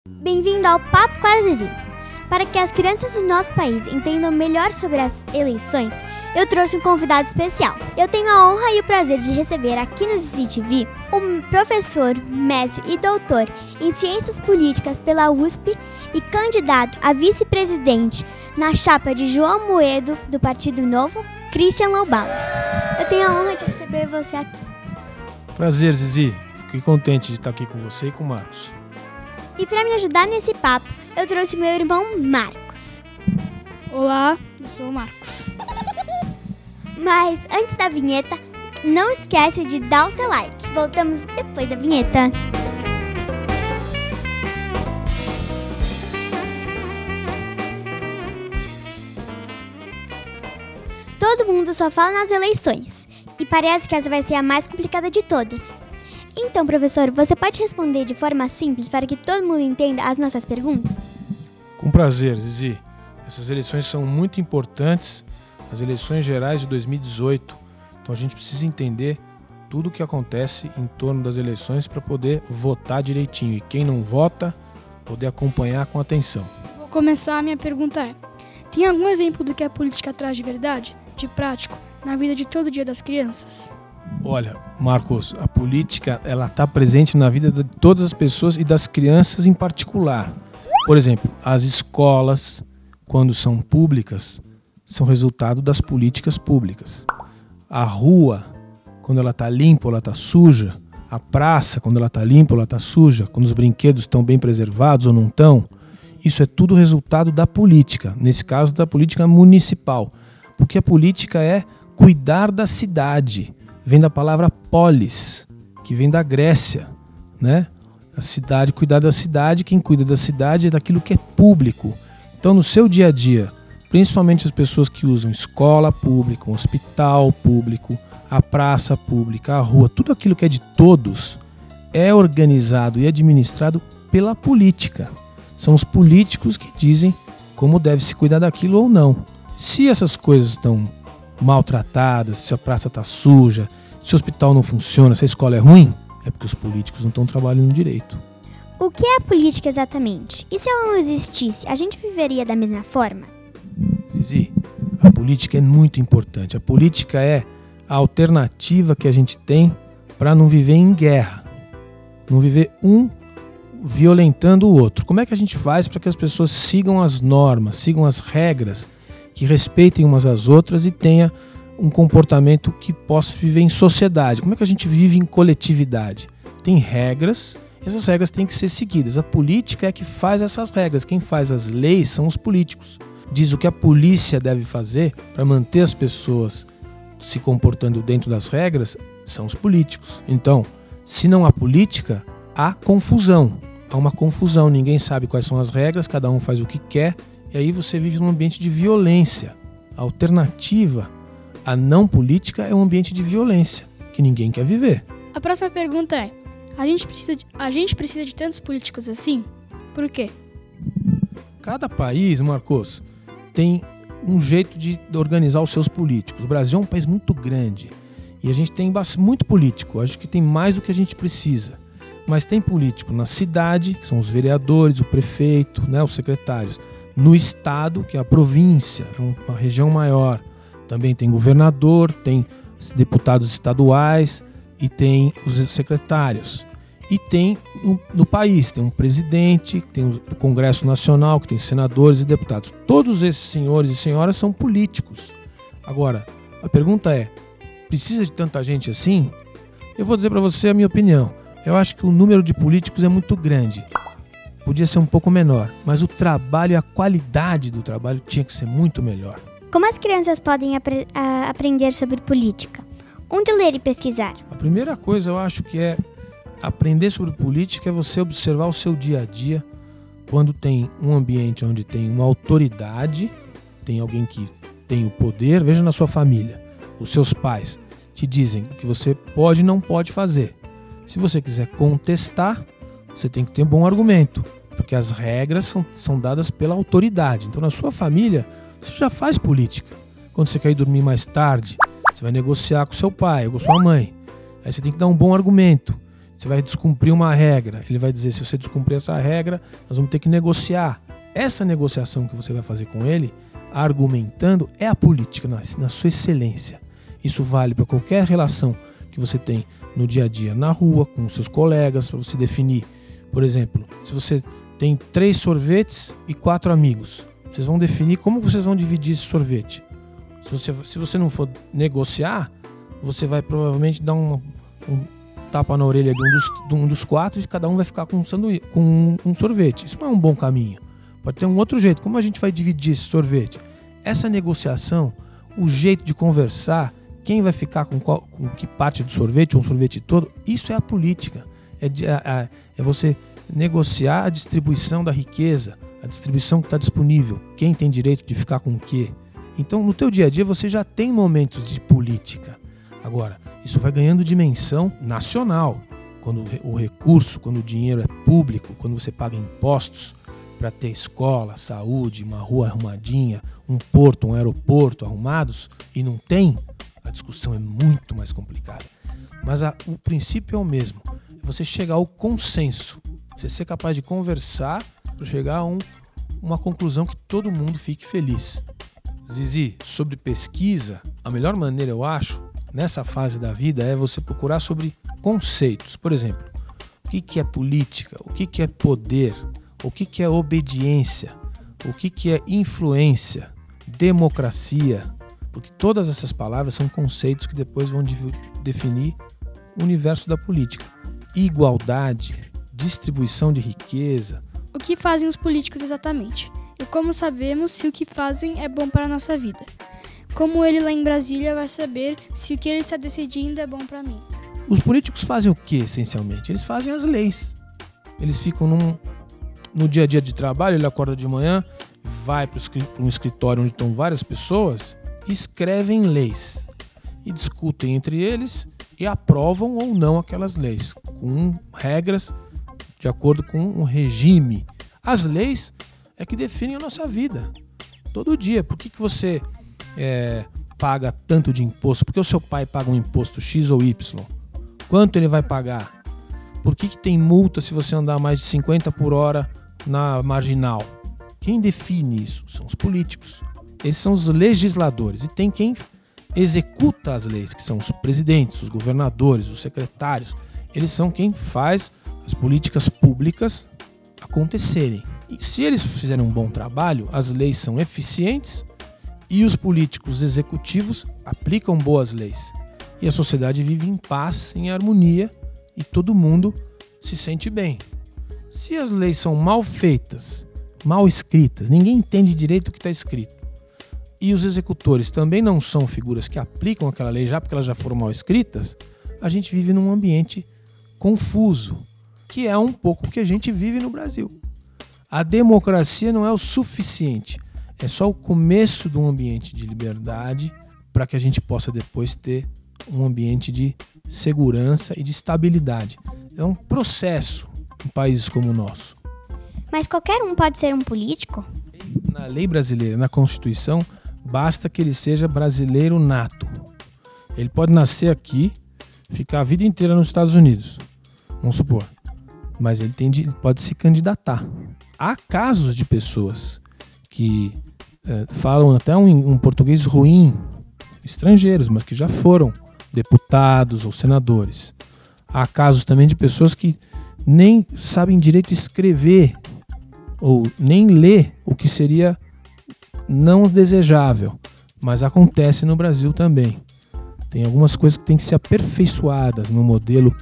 Bem-vindo ao Papo com a Zizi. Para que as crianças do nosso país entendam melhor sobre as eleições, eu trouxe um convidado especial. Eu tenho a honra e o prazer de receber aqui no Zizi TV o professor, mestre e doutor em Ciências Políticas pela USP e candidato a vice-presidente na chapa de João Moedo, do Partido Novo, Christian Lobão. Eu tenho a honra de receber você aqui. Prazer, Zizi. Fiquei contente de estar aqui com você e com o Marcos. E para me ajudar nesse papo, eu trouxe meu irmão Marcos. Olá, eu sou o Marcos. Mas antes da vinheta, não esquece de dar o seu like. Voltamos depois da vinheta. Todo mundo só fala nas eleições, e parece que essa vai ser a mais complicada de todas. Então, professor, você pode responder de forma simples para que todo mundo entenda as nossas perguntas? Com prazer, Zizi. Essas eleições são muito importantes, as eleições gerais de 2018. Então a gente precisa entender tudo o que acontece em torno das eleições para poder votar direitinho. E quem não vota, poder acompanhar com atenção. Vou começar, a minha pergunta é: tem algum exemplo do que a política traz de verdade, de prático, na vida de todo dia das crianças? Olha, Marcos, a política ela está presente na vida de todas as pessoas e das crianças em particular. Por exemplo, as escolas, quando são públicas, são resultado das políticas públicas. A rua, quando ela está limpa ou ela está suja. A praça, quando ela está limpa ou ela está suja. Quando os brinquedos estão bem preservados ou não estão. Isso é tudo resultado da política, nesse caso da política municipal. Porque a política é cuidar da cidade. Vem da palavra polis, que vem da Grécia, né? A cidade, cuidar da cidade, quem cuida da cidade é daquilo que é público. Então, no seu dia a dia, principalmente as pessoas que usam escola pública, um hospital público, a praça pública, a rua, tudo aquilo que é de todos é organizado e administrado pela política. São os políticos que dizem como deve se cuidar daquilo ou não. Se essas coisas estão maltratadas, se a praça está suja, se o hospital não funciona, se a escola é ruim, é porque os políticos não estão trabalhando direito. O que é a política exatamente? E se ela não existisse, a gente viveria da mesma forma? Zizi, a política é muito importante. A política é a alternativa que a gente tem para não viver em guerra, não viver um violentando o outro. Como é que a gente faz para que as pessoas sigam as normas, sigam as regras, que respeitem umas às outras e tenha um comportamento que possa viver em sociedade? Como é que a gente vive em coletividade? Tem regras, essas regras têm que ser seguidas. A política é que faz essas regras. Quem faz as leis são os políticos. Diz o que a polícia deve fazer para manter as pessoas se comportando dentro das regras, são os políticos. Então, se não há política, há confusão. Há uma confusão, ninguém sabe quais são as regras, cada um faz o que quer, e aí você vive num ambiente de violência. A alternativa à não política é um ambiente de violência, que ninguém quer viver. A próxima pergunta é: a gente precisa de tantos políticos assim? Por quê? Cada país, Marcos, tem um jeito de organizar os seus políticos. O Brasil é um país muito grande e a gente tem muito político. Acho que tem mais do que a gente precisa. Mas tem político na cidade, que são os vereadores, o prefeito, né, os secretários. No estado, que é a província, é uma região maior. Também tem governador, tem deputados estaduais e tem os secretários. E tem no país, tem um presidente, tem o Congresso Nacional, que tem senadores e deputados. Todos esses senhores e senhoras são políticos. Agora, a pergunta é: precisa de tanta gente assim? Eu vou dizer para você a minha opinião. Eu acho que o número de políticos é muito grande. Podia ser um pouco menor, mas o trabalho e a qualidade do trabalho tinha que ser muito melhor. Como as crianças podem aprender sobre política? Onde ler e pesquisar? A primeira coisa eu acho que é aprender sobre política é você observar o seu dia a dia, quando tem um ambiente onde tem uma autoridade, tem alguém que tem o poder. Veja na sua família, os seus pais te dizem o que você pode e não pode fazer. Se você quiser contestar, você tem que ter um bom argumento, porque as regras são dadas pela autoridade. Então, na sua família, você já faz política. Quando você quer ir dormir mais tarde, você vai negociar com seu pai ou com sua mãe. Aí você tem que dar um bom argumento. Você vai descumprir uma regra. Ele vai dizer, se você descumprir essa regra, nós vamos ter que negociar. Essa negociação que você vai fazer com ele, argumentando, é a política na sua excelência. Isso vale para qualquer relação que você tem no dia a dia, na rua, com seus colegas, para você definir. Por exemplo, se você tem 3 sorvetes e 4 amigos, vocês vão definir como vocês vão dividir esse sorvete. Se você não for negociar, você vai provavelmente dar um tapa na orelha de um dos 4 e cada um vai ficar com um sorvete. Isso não é um bom caminho. Pode ter um outro jeito. Como a gente vai dividir esse sorvete? Essa negociação, o jeito de conversar, quem vai ficar com que parte do sorvete, ou um sorvete todo, isso é a política. É você negociar a distribuição da riqueza, a distribuição que está disponível, quem tem direito de ficar com o quê. Então, no teu dia a dia, você já tem momentos de política. Agora, isso vai ganhando dimensão nacional. Quando o recurso, quando o dinheiro é público, quando você paga impostos para ter escola, saúde, uma rua arrumadinha, um porto, um aeroporto arrumados, e não tem, a discussão é muito mais complicada. Mas o princípio é o mesmo. É você chegar ao consenso. Você ser capaz de conversar para chegar a uma conclusão que todo mundo fique feliz. Zizi, sobre pesquisa, a melhor maneira, eu acho, nessa fase da vida, é você procurar sobre conceitos. Por exemplo, o que é política? O que é poder? O que é obediência? O que é influência? Democracia? Porque todas essas palavras são conceitos que depois vão definir o universo da política. Igualdade, distribuição de riqueza. O que fazem os políticos exatamente? E como sabemos se o que fazem é bom para a nossa vida? Como ele lá em Brasília vai saber se o que ele está decidindo é bom para mim? Os políticos fazem o que, essencialmente? Eles fazem as leis. Eles ficam no dia a dia de trabalho, ele acorda de manhã, vai para um escritório onde estão várias pessoas, escrevem leis e discutem entre eles e aprovam ou não aquelas leis, com regras de acordo com um regime. As leis é que definem a nossa vida, todo dia. Por que você paga tanto de imposto? Por que o seu pai paga um imposto X ou Y? Quanto ele vai pagar? Por que tem multa se você andar mais de 50 por hora na marginal? Quem define isso? São os políticos. Esses são os legisladores. E tem quem executa as leis, que são os presidentes, os governadores, os secretários. Eles são quem faz as políticas públicas acontecerem. E se eles fizerem um bom trabalho, as leis são eficientes e os políticos executivos aplicam boas leis. E a sociedade vive em paz, em harmonia, e todo mundo se sente bem. Se as leis são mal feitas, mal escritas, ninguém entende direito o que está escrito, e os executores também não são figuras que aplicam aquela lei já porque elas já foram mal escritas, a gente vive num ambiente confuso, que é um pouco o que a gente vive no Brasil. A democracia não é o suficiente, é só o começo de um ambiente de liberdade para que a gente possa depois ter um ambiente de segurança e de estabilidade. É um processo em países como o nosso. Mas qualquer um pode ser um político? Na lei brasileira, na Constituição, basta que ele seja brasileiro nato. Ele pode nascer aqui, ficar a vida inteira nos Estados Unidos, vamos supor. Mas ele pode se candidatar. Há casos de pessoas que falam até um português ruim, estrangeiros, mas que já foram deputados ou senadores. Há casos também de pessoas que nem sabem direito escrever ou nem ler, o que seria não desejável, mas acontece no Brasil também. Tem algumas coisas que têm que ser aperfeiçoadas no modelo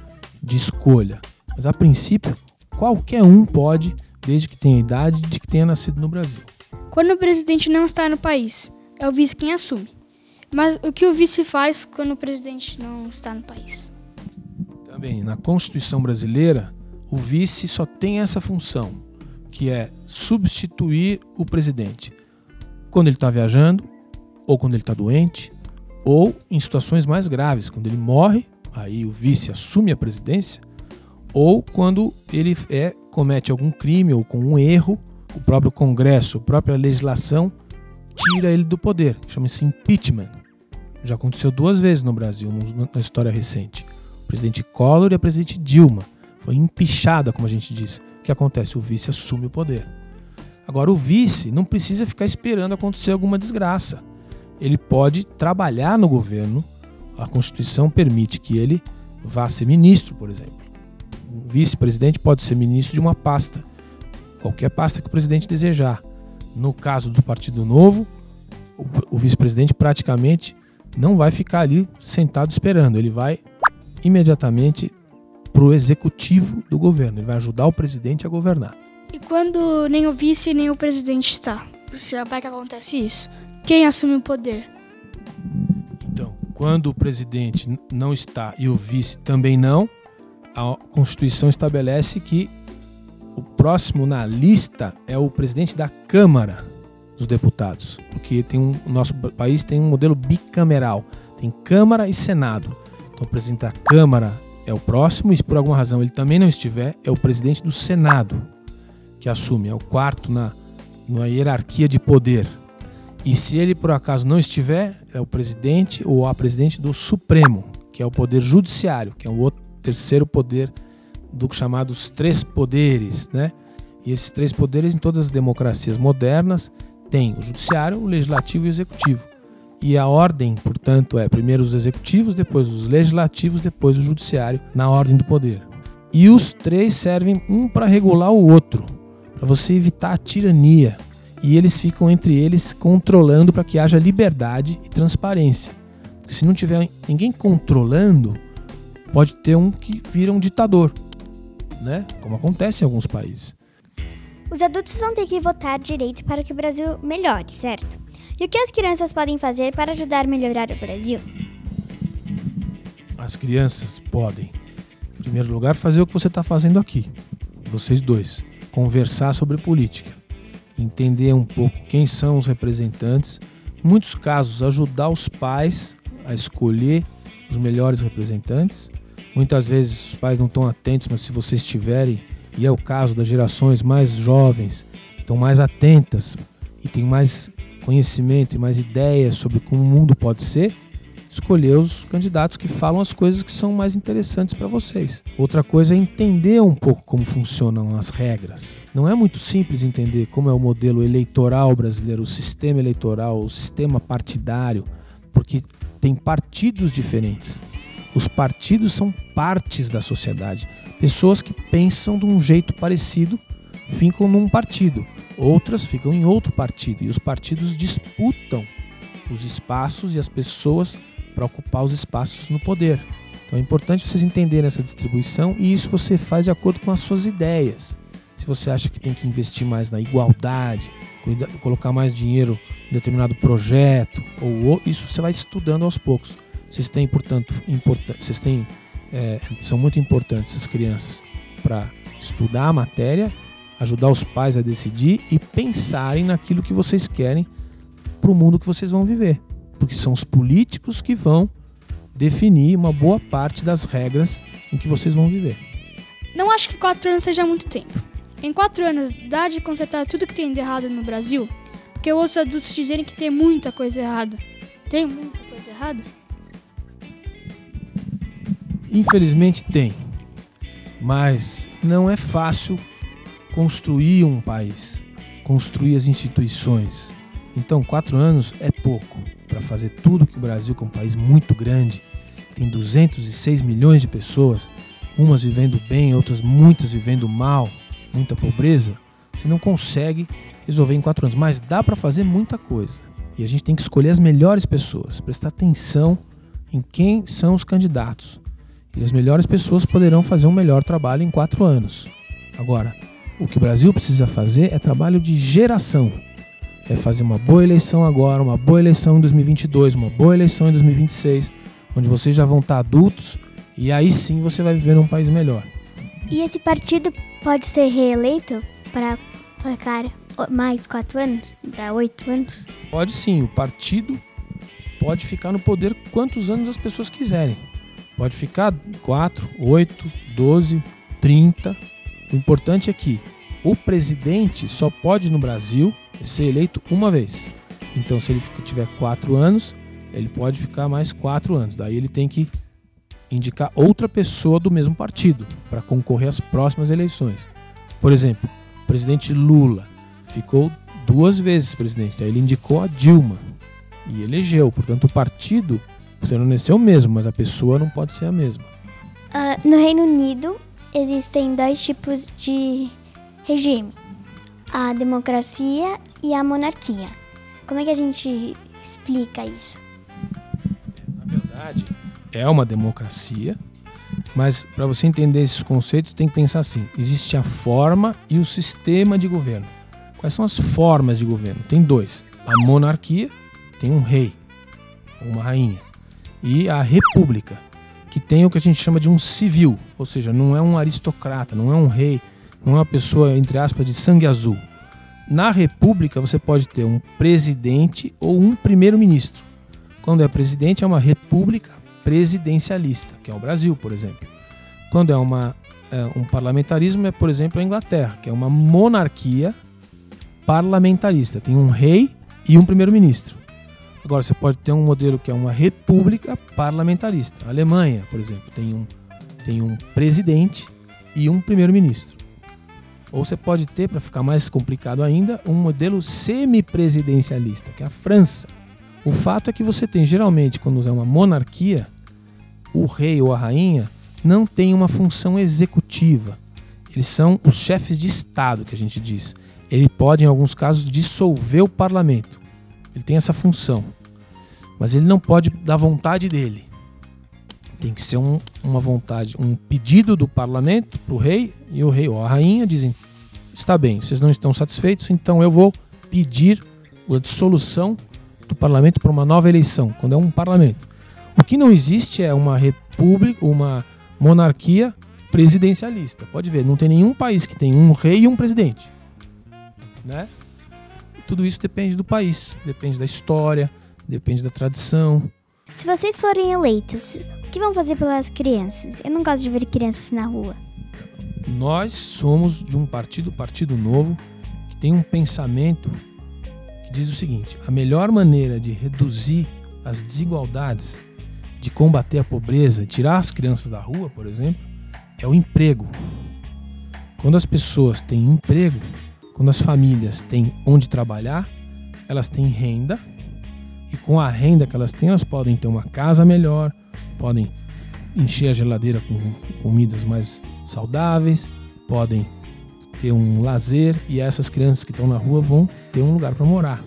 de escolha, mas a princípio qualquer um pode, desde que tenha idade, de que tenha nascido no Brasil. Quando o presidente não está no país, é o vice quem assume. Mas o que o vice faz quando o presidente não está no país? Também, na Constituição brasileira, o vice só tem essa função, que é substituir o presidente quando ele está viajando, ou quando ele está doente, ou em situações mais graves, quando ele morre, aí o vice assume a presidência, ou quando ele comete algum crime ou com um erro, o próprio Congresso, a própria legislação tira ele do poder, chama-se impeachment. Já aconteceu 2 vezes no Brasil, na história recente. presidente Collor e a presidente Dilma. Foi empichada, como a gente diz. O que acontece? O vice assume o poder. Agora, o vice não precisa ficar esperando acontecer alguma desgraça. Ele pode trabalhar no governo. A Constituição permite que ele vá ser ministro, por exemplo. O vice-presidente pode ser ministro de uma pasta. Qualquer pasta que o presidente desejar. No caso do Partido Novo, o vice-presidente praticamente não vai ficar ali sentado esperando. Ele vai imediatamente para o executivo do governo. Ele vai ajudar o presidente a governar. E quando nem o vice nem o presidente está? Você vai que acontece isso? Quem assume o poder? Então, quando o presidente não está e o vice também não, a Constituição estabelece que o próximo na lista é o presidente da Câmara dos Deputados, porque o nosso país tem um modelo bicameral, tem Câmara e Senado. Então o presidente da Câmara é o próximo e se por alguma razão ele também não estiver, é o presidente do Senado que assume, é o quarto na hierarquia de poder. E se ele por acaso não estiver, é o presidente ou a presidente do Supremo, que é o poder judiciário, que é o terceiro poder do chamados três poderes, né? E esses três poderes em todas as democracias modernas tem o judiciário, o legislativo e o executivo. E a ordem, portanto, é primeiro os executivos, depois os legislativos, depois o judiciário, na ordem do poder. E os três servem um para regular o outro, para você evitar a tirania. E eles ficam entre eles controlando para que haja liberdade e transparência. Porque se não tiver ninguém controlando, pode ter um que vira um ditador, né? Como acontece em alguns países. Os adultos vão ter que votar direito para que o Brasil melhore, certo? E o que as crianças podem fazer para ajudar a melhorar o Brasil? As crianças podem, em primeiro lugar, fazer o que você está fazendo aqui, vocês dois. Conversar sobre política, entender um pouco quem são os representantes, em muitos casos ajudar os pais a escolher os melhores representantes. Muitas vezes os pais não estão atentos, mas se vocês estiverem, e é o caso das gerações mais jovens, estão mais atentas e têm mais conhecimento e mais ideias sobre como o mundo pode ser, escolher os candidatos que falam as coisas que são mais interessantes para vocês. Outra coisa é entender um pouco como funcionam as regras. Não é muito simples entender como é o modelo eleitoral brasileiro, o sistema eleitoral, o sistema partidário, porque tem partidos diferentes. Os partidos são partes da sociedade. Pessoas que pensam de um jeito parecido ficam num partido, outras ficam em outro partido. E os partidos disputam os espaços e as pessoas para ocupar os espaços no poder. Então é importante vocês entenderem essa distribuição e isso você faz de acordo com as suas ideias. Se você acha que tem que investir mais na igualdade, colocar mais dinheiro em determinado projeto, ou isso você vai estudando aos poucos. Vocês têm, portanto, são muito importantes as crianças para estudar a matéria, ajudar os pais a decidir e pensarem naquilo que vocês querem para o mundo que vocês vão viver. Porque são os políticos que vão definir uma boa parte das regras em que vocês vão viver. Não acho que 4 anos seja muito tempo. Em 4 anos, dá de consertar tudo que tem de errado no Brasil? Porque outros adultos dizerem que tem muita coisa errada. Tem muita coisa errada? Infelizmente tem. Mas não é fácil construir um país, construir as instituições. Então 4 anos é pouco para fazer tudo que o Brasil, que é um país muito grande, tem 206 milhões de pessoas, umas vivendo bem, outras muitas vivendo mal, muita pobreza, você não consegue resolver em 4 anos, mas dá para fazer muita coisa. E a gente tem que escolher as melhores pessoas, prestar atenção em quem são os candidatos. E as melhores pessoas poderão fazer um melhor trabalho em 4 anos. Agora, o que o Brasil precisa fazer é trabalho de geração. É fazer uma boa eleição agora, uma boa eleição em 2022, uma boa eleição em 2026, onde vocês já vão estar adultos e aí sim você vai viver num país melhor. E esse partido pode ser reeleito para ficar mais 4 anos? Dá 8 anos? Pode sim, o partido pode ficar no poder quantos anos as pessoas quiserem. Pode ficar 4, 8, 12, 30. O importante é que o presidente só pode no Brasil ser eleito uma vez. Então se ele tiver 4 anos, ele pode ficar mais 4 anos. Daí ele tem que indicar outra pessoa do mesmo partido para concorrer às próximas eleições. Por exemplo, o presidente Lula ficou 2 vezes presidente, aí ele indicou a Dilma e elegeu. Portanto, o partido permaneceu o mesmo, mas a pessoa não pode ser a mesma. No Reino Unido, existem 2 tipos de regime: a democracia e a monarquia. Como é que a gente explica isso? Na verdade, é uma democracia, mas para você entender esses conceitos, tem que pensar assim: existe a forma e o sistema de governo. Quais são as formas de governo? Tem 2. A monarquia, tem um rei, uma rainha, e a república, que tem o que a gente chama de um civil, ou seja, não é um aristocrata, não é um rei, não é uma pessoa, entre aspas, de sangue azul. Na república você pode ter um presidente ou um primeiro-ministro. Quando é presidente é uma república presidencialista, que é o Brasil, por exemplo. Quando é um parlamentarismo é, por exemplo, a Inglaterra, que é uma monarquia parlamentarista. Tem um rei e um primeiro-ministro. Agora você pode ter um modelo que é uma república parlamentarista. A Alemanha, por exemplo, tem um presidente e um primeiro-ministro. Ou você pode ter, para ficar mais complicado ainda, um modelo semipresidencialista, que é a França. O fato é que você tem, geralmente, quando é uma monarquia, o rei ou a rainha não tem uma função executiva. Eles são os chefes de Estado, que a gente diz. Ele pode, em alguns casos, dissolver o parlamento. Ele tem essa função. Mas ele não pode dar vontade dele. Tem que ser uma vontade, um pedido do parlamento para o rei, e o rei ou a rainha dizem: está bem, vocês não estão satisfeitos, então eu vou pedir a dissolução do parlamento para uma nova eleição, quando é um parlamento. O que não existe é uma república, uma monarquia presidencialista. Pode ver, não tem nenhum país que tem um rei e um presidente, né? Tudo isso depende do país, depende da história, depende da tradição. Se vocês forem eleitos, o que vão fazer pelas crianças? Eu não gosto de ver crianças na rua. Nós somos de um partido, Partido Novo, que tem um pensamento que diz o seguinte: a melhor maneira de reduzir as desigualdades, de combater a pobreza, tirar as crianças da rua, por exemplo, é o emprego. Quando as pessoas têm emprego, quando as famílias têm onde trabalhar, elas têm renda, e com a renda que elas têm, elas podem ter uma casa melhor, podem encher a geladeira com comidas mais saudáveis, podem ter um lazer, e essas crianças que estão na rua vão ter um lugar para morar.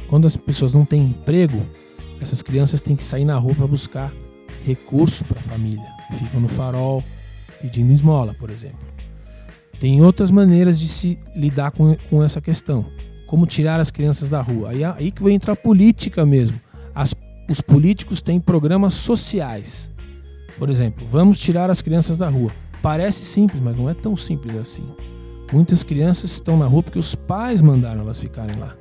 Quando as pessoas não têm emprego, essas crianças têm que sair na rua para buscar recurso para a família. Ficam no farol pedindo esmola, por exemplo. Tem outras maneiras de se lidar com essa questão. Como tirar as crianças da rua. Aí que vai entrar a política mesmo. Os políticos têm programas sociais. Por exemplo, vamos tirar as crianças da rua. Parece simples, mas não é tão simples assim. Muitas crianças estão na rua porque os pais mandaram elas ficarem lá.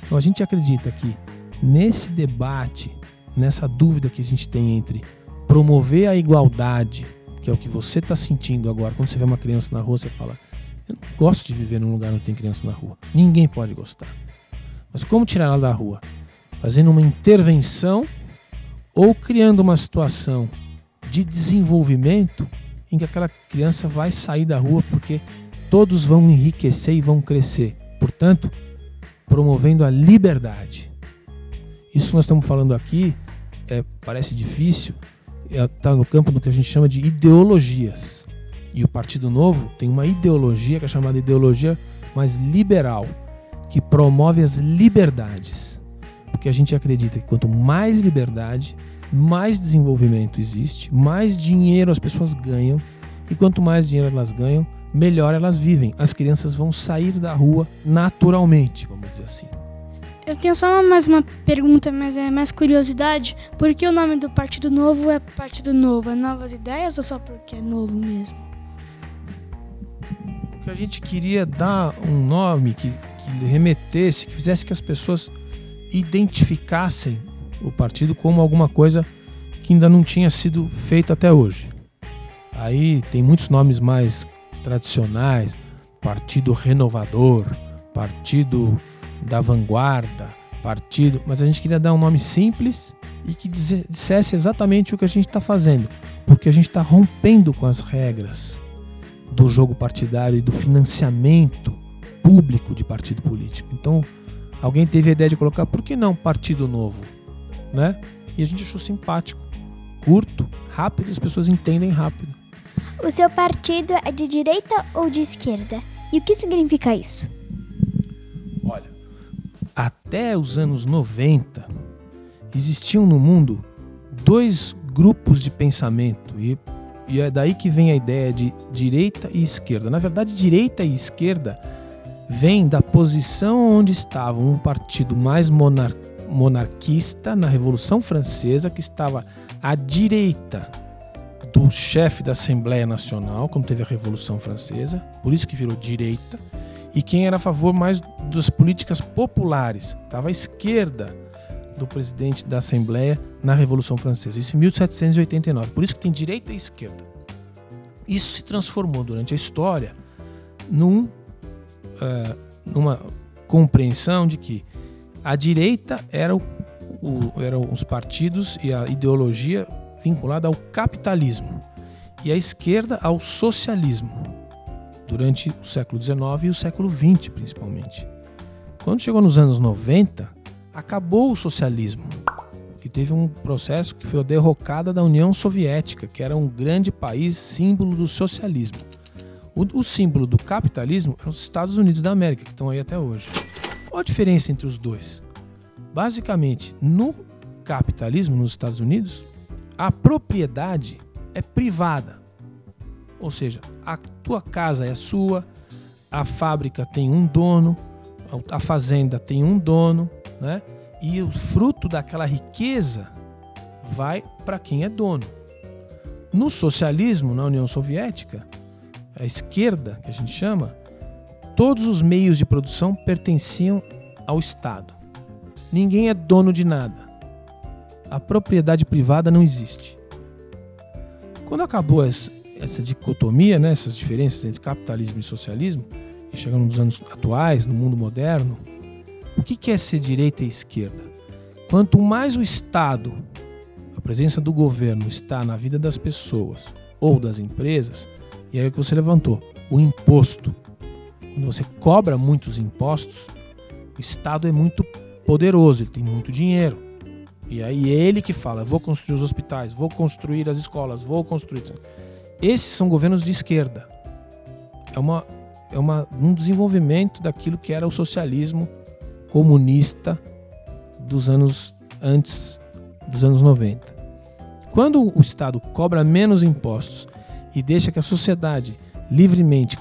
Então a gente acredita que nesse debate, nessa dúvida que a gente tem entre promover a igualdade, que é o que você está sentindo agora, quando você vê uma criança na rua, você fala: eu não gosto de viver num lugar onde tem criança na rua. Ninguém pode gostar. Mas como tirar ela da rua? Fazendo uma intervenção ou criando uma situação de desenvolvimento em que aquela criança vai sair da rua, porque todos vão enriquecer e vão crescer. Portanto, promovendo a liberdade. Isso que nós estamos falando aqui parece difícil, está no campo do que a gente chama de ideologias. E o Partido Novo tem uma ideologia que é chamada ideologia mais liberal, que promove as liberdades. Porque a gente acredita que quanto mais liberdade, mais desenvolvimento existe, mais dinheiro as pessoas ganham, e quanto mais dinheiro elas ganham, melhor elas vivem. As crianças vão sair da rua naturalmente, vamos dizer assim. Eu tenho só mais uma pergunta, mas é mais curiosidade. Por que o nome do Partido Novo é Partido Novo? É Novas Ideias ou só porque é novo mesmo? Porque a gente queria dar um nome que remetesse, que fizesse que as pessoas identificassem o partido como alguma coisa que ainda não tinha sido feita até hoje. Aí tem muitos nomes mais tradicionais: Partido Renovador, Partido da Vanguarda, partido, mas a gente queria dar um nome simples e que dissesse exatamente o que a gente está fazendo, porque a gente está rompendo com as regras do jogo partidário e do financiamento público de partido político. Então, alguém teve a ideia de colocar, por que não Partido Novo? Né? E a gente achou simpático, curto, rápido, as pessoas entendem rápido. O seu partido é de direita ou de esquerda? E o que significa isso? Olha, até os anos 90, existiam no mundo 2 grupos de pensamento e é daí que vem a ideia de direita e esquerda. Na verdade, direita e esquerda vem da posição onde estava um partido mais monarquista na Revolução Francesa, que estava à direita do chefe da Assembleia Nacional, quando teve a Revolução Francesa, por isso que virou direita, e quem era a favor mais das políticas populares, estava à esquerda do presidente da Assembleia na Revolução Francesa, isso em 1789, por isso que tem direita e esquerda. Isso se transformou durante a história numa compreensão de que a direita eram os partidos e a ideologia vinculada ao capitalismo e a esquerda ao socialismo durante o século XIX e o século XX principalmente. Quando chegou nos anos 90, acabou o socialismo e teve um processo que foi a derrocada da União Soviética, que era um grande país símbolo do socialismo. O símbolo do capitalismo é os Estados Unidos da América, que estão aí até hoje. Qual a diferença entre os dois? Basicamente, no capitalismo nos Estados Unidos, a propriedade é privada. Ou seja, a tua casa é sua, a fábrica tem um dono, a fazenda tem um dono, né? E o fruto daquela riqueza vai para quem é dono. No socialismo, na União Soviética, a esquerda, que a gente chama, todos os meios de produção pertenciam ao Estado. Ninguém é dono de nada. A propriedade privada não existe. Quando acabou essa dicotomia, né, essas diferenças entre capitalismo e socialismo, e chegando nos anos atuais, no mundo moderno, o que é ser direita e esquerda? Quanto mais o Estado, a presença do governo está na vida das pessoas ou das empresas, e aí é o que você levantou, o imposto. Quando você cobra muitos impostos, o Estado é muito poderoso, ele tem muito dinheiro. E aí ele que fala, vou construir os hospitais, vou construir as escolas, vou construir... Esses são governos de esquerda. É um desenvolvimento daquilo que era o socialismo comunista dos anos antes dos anos 90. Quando o Estado cobra menos impostos e deixa que a sociedade livremente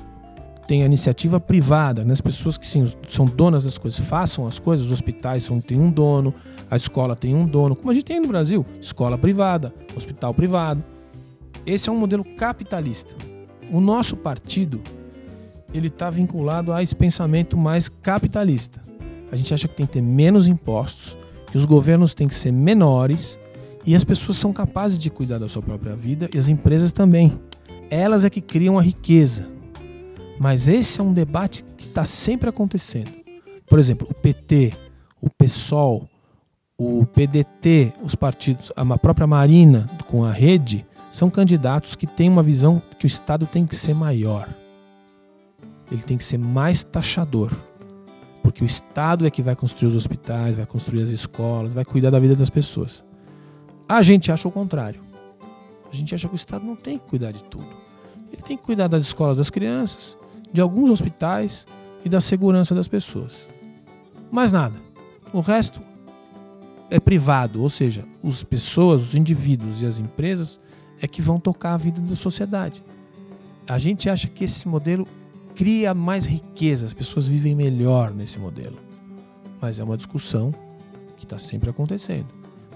tenha iniciativa privada, né? As pessoas que sim, são donas das coisas, façam as coisas, os hospitais têm um dono, a escola tem um dono, como a gente tem no Brasil, escola privada, hospital privado. Esse é um modelo capitalista. O nosso partido, ele está vinculado a esse pensamento mais capitalista. A gente acha que tem que ter menos impostos, que os governos têm que ser menores e as pessoas são capazes de cuidar da sua própria vida e as empresas também. Elas é que criam a riqueza. Mas esse é um debate que está sempre acontecendo. Por exemplo, o PT, o PSOL, o PDT, os partidos, a própria Marina com a Rede, são candidatos que têm uma visão que o Estado tem que ser maior. Ele tem que ser mais taxador. Porque o Estado é que vai construir os hospitais, vai construir as escolas, vai cuidar da vida das pessoas. A gente acha o contrário. A gente acha que o Estado não tem que cuidar de tudo. Ele tem que cuidar das escolas das crianças, de alguns hospitais e da segurança das pessoas. Mais nada. O resto é privado, ou seja, as pessoas, os indivíduos e as empresas é que vão tocar a vida da sociedade. A gente acha que esse modelo cria mais riqueza, as pessoas vivem melhor nesse modelo. Mas é uma discussão que está sempre acontecendo.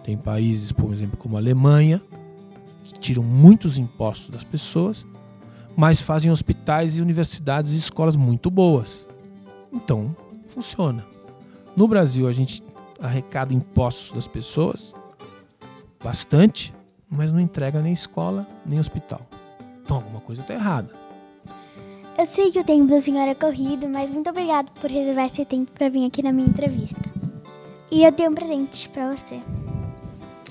Tem países, por exemplo, como a Alemanha, que tiram muitos impostos das pessoas, mas fazem hospitais e universidades e escolas muito boas. Então, funciona. No Brasil, a gente arrecada impostos das pessoas, bastante, mas não entrega nem escola, nem hospital. Então, alguma coisa está errada. Eu sei que o tempo do senhor é corrido, mas muito obrigado por reservar esse tempo para vir aqui na minha entrevista. E eu tenho um presente pra você.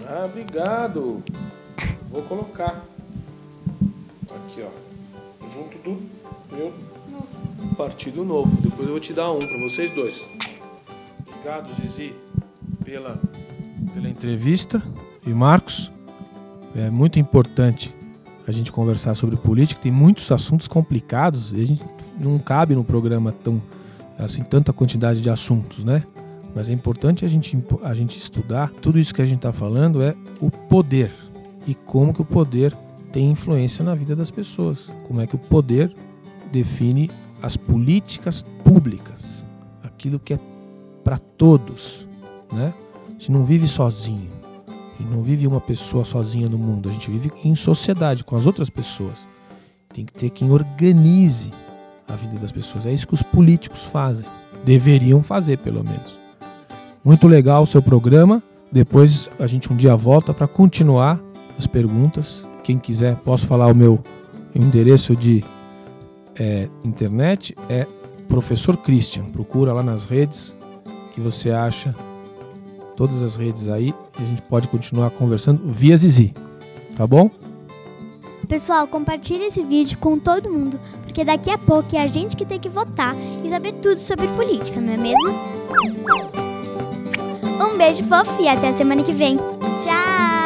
Ah, obrigado. Vou colocar. Aqui, ó. Junto do meu Partido Novo. Depois eu vou te dar um pra vocês dois. Obrigado, Zizi, pela entrevista. E Marcos, é muito importante a gente conversar sobre política. Tem muitos assuntos complicados e a gente não cabe no programa tanta quantidade de assuntos, né? Mas é importante a gente estudar. Tudo isso que a gente está falando é o poder e como que o poder tem influência na vida das pessoas. Como é que o poder define as políticas públicas, aquilo que é para todos, né? A gente não vive sozinho, a gente não vive uma pessoa sozinha no mundo, a gente vive em sociedade com as outras pessoas. Tem que ter quem organize a vida das pessoas. É isso que os políticos fazem, deveriam fazer pelo menos. Muito legal o seu programa. Depois a gente um dia volta para continuar as perguntas. Quem quiser, posso falar o meu endereço de internet, é Professor Christian. Procura lá nas redes que você acha todas as redes aí e a gente pode continuar conversando via Zizi, tá bom? Pessoal, compartilhe esse vídeo com todo mundo, porque daqui a pouco é a gente que tem que votar e saber tudo sobre política, não é mesmo? Um beijo fofo e até a semana que vem. Tchau!